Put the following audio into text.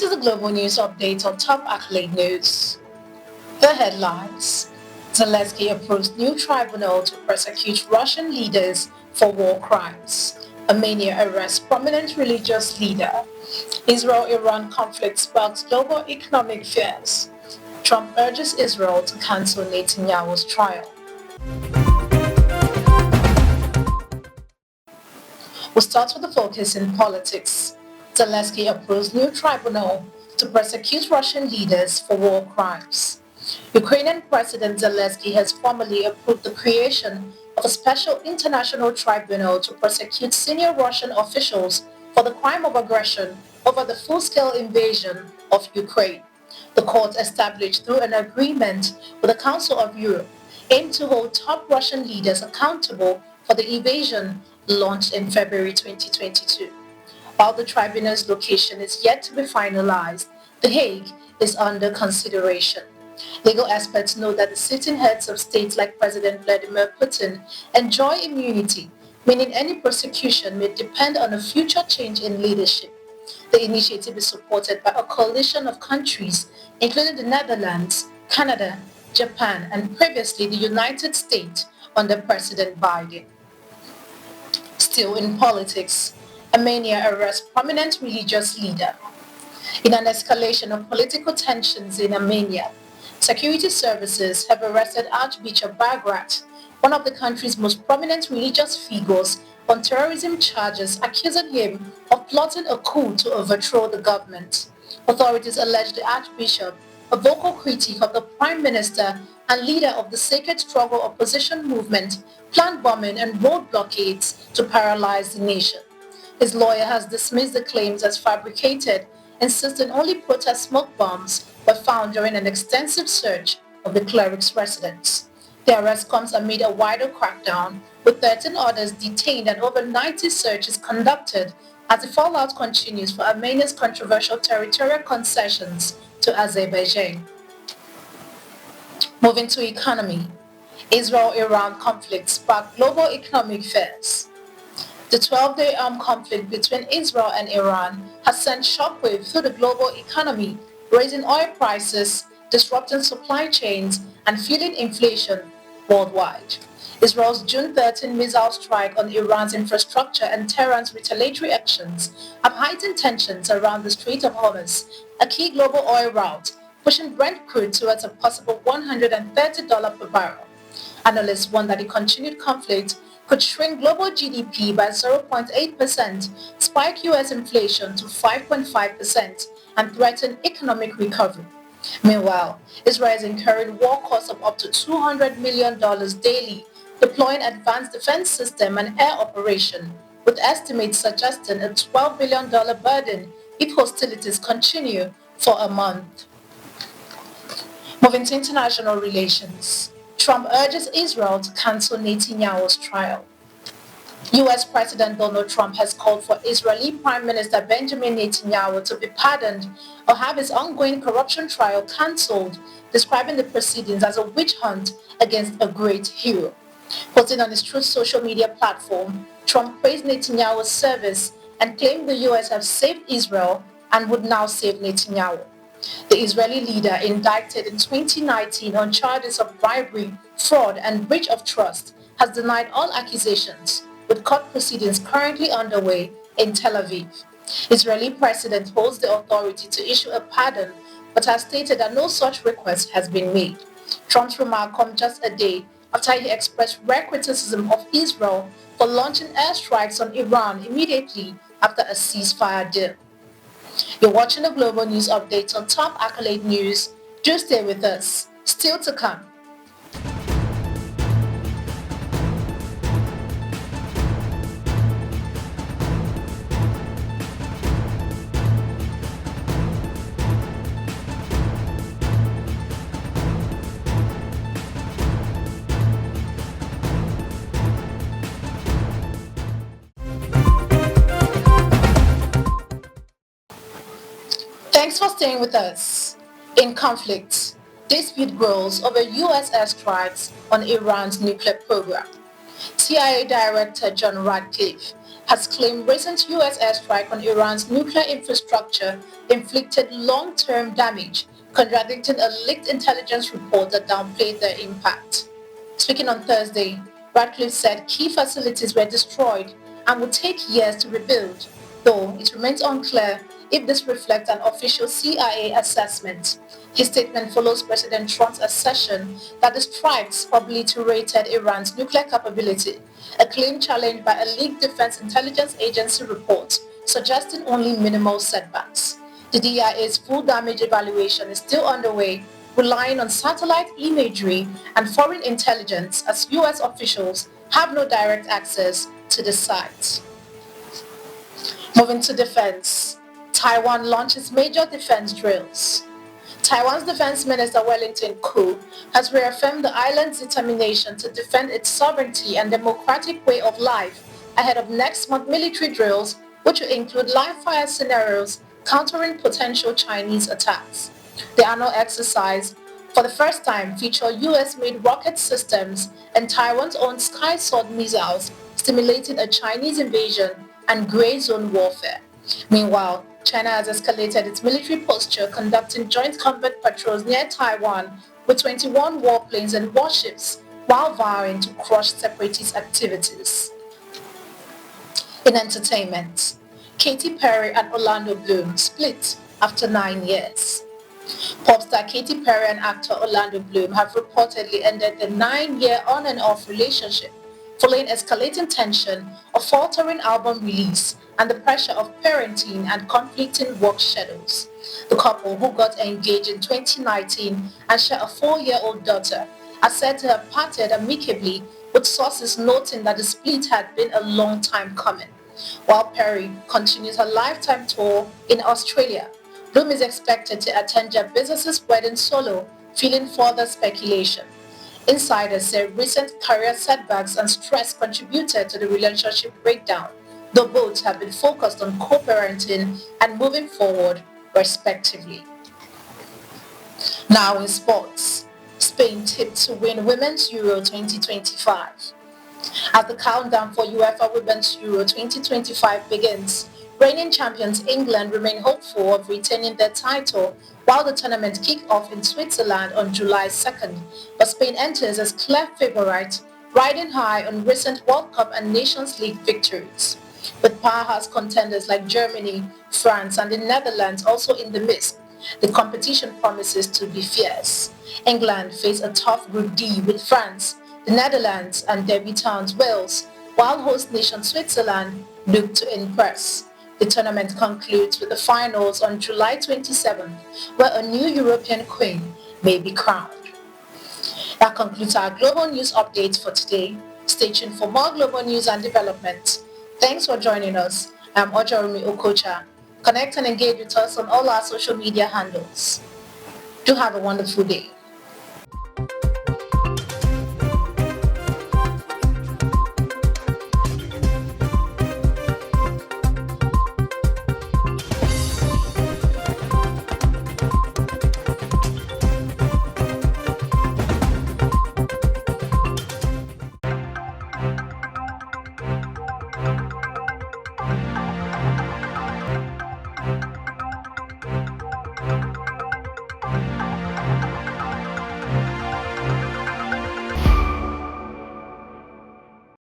is a global news update on top accolade news. The headlines: Zelensky approves new tribunal to prosecute Russian leaders for war crimes. Armenia arrests prominent religious leader. Israel-Iran conflict sparks global economic fears. Trump urges Israel to cancel Netanyahu's trial. We'll start with the focus in politics. Zelensky approves new tribunal to prosecute Russian leaders for war crimes. Ukrainian President Zelensky has formally approved the creation of a special international tribunal to prosecute senior Russian officials for the crime of aggression over the full-scale invasion of Ukraine. The court, established through an agreement with the Council of Europe, aimed to hold top Russian leaders accountable for the invasion launched in February 2022. While the tribunal's location is yet to be finalized, The Hague is under consideration. Legal experts know that the sitting heads of states like President Vladimir Putin enjoy immunity, meaning any prosecution may depend on a future change in leadership. The initiative is supported by a coalition of countries, including the Netherlands, Canada, Japan, and previously the United States under President Biden. Still in politics, Armenia arrests prominent religious leader. In an escalation of political tensions in Armenia, security services have arrested Archbishop Bagrat, one of the country's most prominent religious figures, on terrorism charges, accusing him of plotting a coup to overthrow the government. Authorities allege the Archbishop, a vocal critic of the Prime Minister and leader of the Sacred Struggle opposition movement, planned bombing and road blockades to paralyze the nation. His lawyer has dismissed the claims as fabricated, insisting only protest smoke bombs were found during an extensive search of the cleric's residence. The arrest comes amid a wider crackdown, with 13 others detained and over 90 searches conducted as the fallout continues for Armenia's controversial territorial concessions to Azerbaijan. Moving to economy, Israel-Iran conflict sparked global economic fears. The 12-day armed conflict between Israel and Iran has sent shockwaves through the global economy, raising oil prices, disrupting supply chains, and fueling inflation worldwide. Israel's June 13 missile strike on Iran's infrastructure and Tehran's retaliatory actions have heightened tensions around the Strait of Hormuz, a key global oil route, pushing Brent crude towards a possible $130 per barrel. Analysts warn that the continued conflict could shrink global GDP by 0.8%, spike U.S. inflation to 5.5%, and threaten economic recovery. Meanwhile, Israel is incurring war costs of up to $200 million daily, deploying advanced defense system and air operation, with estimates suggesting a $12 billion burden if hostilities continue for a month. Moving to international relations, Trump urges Israel to cancel Netanyahu's trial. U.S. President Donald Trump has called for Israeli Prime Minister Benjamin Netanyahu to be pardoned or have his ongoing corruption trial cancelled, describing the proceedings as a witch hunt against a great hero. Posting on his Truth social media platform, Trump praised Netanyahu's service and claimed the U.S. have saved Israel and would now save Netanyahu. The Israeli leader, indicted in 2019 on charges of bribery, fraud, and breach of trust, has denied all accusations, with court proceedings currently underway in Tel Aviv. Israeli president holds the authority to issue a pardon, but has stated that no such request has been made. Trump's remark comes just a day after he expressed rare criticism of Israel for launching airstrikes on Iran immediately after a ceasefire deal. You're watching the Global News Update on Top Accolade News. Do stay with us. Still to come. Thanks for staying with us. In conflict, dispute grows over U.S. airstrikes on Iran's nuclear program. CIA Director John Ratcliffe has claimed recent U.S. airstrike on Iran's nuclear infrastructure inflicted long-term damage, contradicting a leaked intelligence report that downplayed their impact. Speaking on Thursday, Radcliffe said key facilities were destroyed and would take years to rebuild, though it remains unclear if this reflects an official CIA assessment. His statement follows President Trump's assertion that the strikes obliterated Iran's nuclear capability, a claim challenged by a leaked Defense Intelligence Agency report suggesting only minimal setbacks. The DIA's full damage evaluation is still underway, relying on satellite imagery and foreign intelligence as U.S. officials have no direct access to the site. Moving to defense, Taiwan launches major defense drills. Taiwan's Defense Minister Wellington Koo has reaffirmed the island's determination to defend its sovereignty and democratic way of life ahead of next month's military drills, which will include live-fire scenarios countering potential Chinese attacks. The annual exercise, for the first time, featured U.S.-made rocket systems and Taiwan's own Sky Sword missiles, stimulating a Chinese invasion and gray zone warfare. Meanwhile, China has escalated its military posture, conducting joint combat patrols near Taiwan with 21 warplanes and warships, while vowing to crush separatist activities. In entertainment, Katy Perry and Orlando Bloom split after 9 years. Pop star Katy Perry and actor Orlando Bloom have reportedly ended their 9-year on and off relationship, following escalating tension, a faltering album release, and the pressure of parenting and conflicting work schedules. The couple, who got engaged in 2019 and share a 4-year-old daughter, are said to have parted amicably, with sources noting that the split had been a long time coming. While Perry continues her lifetime tour in Australia, Bloom is expected to attend Jeff Bezos' wedding solo, fueling further speculation. Insiders say recent career setbacks and stress contributed to the relationship breakdown, though both have been focused on co-parenting and moving forward, respectively. Now in sports, Spain tipped to win Women's Euro 2025. As the countdown for UEFA Women's Euro 2025 begins, reigning champions England remain hopeful of retaining their title while the tournament kicks off in Switzerland on July 2nd, but Spain enters as clear favourite, riding high on recent World Cup and Nations League victories. With powerhouse contenders like Germany, France and the Netherlands also in the mix, the competition promises to be fierce. England face a tough Group D with France, the Netherlands and debutants Wales, while host nation Switzerland look to impress. The tournament concludes with the finals on July 27th, where a new European queen may be crowned. That concludes our global news updates for today. Stay tuned for more global news and developments. Thanks for joining us. I'm Ojarumi Okocha. Connect and engage with us on all our social media handles. Do have a wonderful day.